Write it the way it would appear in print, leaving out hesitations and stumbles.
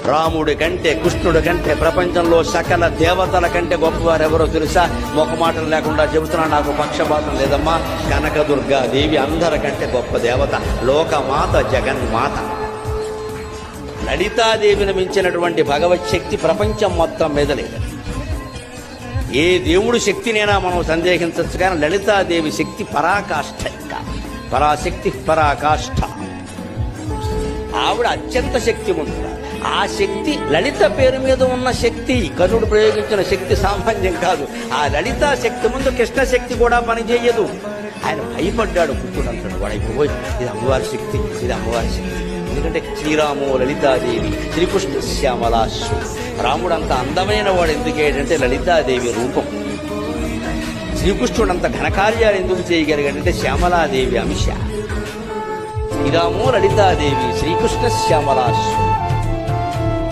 రాముడి కంటే కృష్ణుడి కంటే ప్రపంచంలో సకల దేవతల కంటే గొప్పవారు ఎవరో తెలుసా? మొకమాటలు లేకుండా చెబుతున్నా, నాకు పక్షపాతం లేదమ్మా. కనకదుర్గా దేవి అందరికంటే గొప్ప దేవత, లోకమాత, జగన్మాత. లలితాదేవిని మించినటువంటి భగవత్ శక్తి ప్రపంచం మొత్తం మీద లేదు. ఏ దేవుడు శక్తినైనా మనం సందేహించవచ్చు, కానీ లలితాదేవి శక్తి పరాకాష్ఠ. ఇంకా పరాశక్తి, పరాకాష్ఠ. ఆవిడ అత్యంత శక్తి ఉంది. ఆ శక్తి లలిత పేరు మీద ఉన్న శక్తి, కర్ణుడు ప్రయోగించిన శక్తి సామాన్యం కాదు. ఆ లలితా శక్తి ముందు కృష్ణ శక్తి కూడా పనిచేయదు. ఆయన భయపడ్డాడు. కృష్ణుడు అంటాడు, వాడైపోయి ఇది అమ్మవారి శక్తి, ఇది అమ్మవారి శక్తి. ఎందుకంటే శ్రీరాము లలితాదేవి, శ్రీకృష్ణ శ్యామలాశ్వ. రాముడు అంత అందమైన వాడు ఎందుకేంటంటే లలితాదేవి రూపం. శ్రీకృష్ణుడు అంత ఘనకార్యాలు ఎందుకు చేయగలిగాడంటే శ్యామలాదేవి అంశ. శ్రీరాము లలితాదేవి, శ్రీకృష్ణ శ్యామలాశ్వ.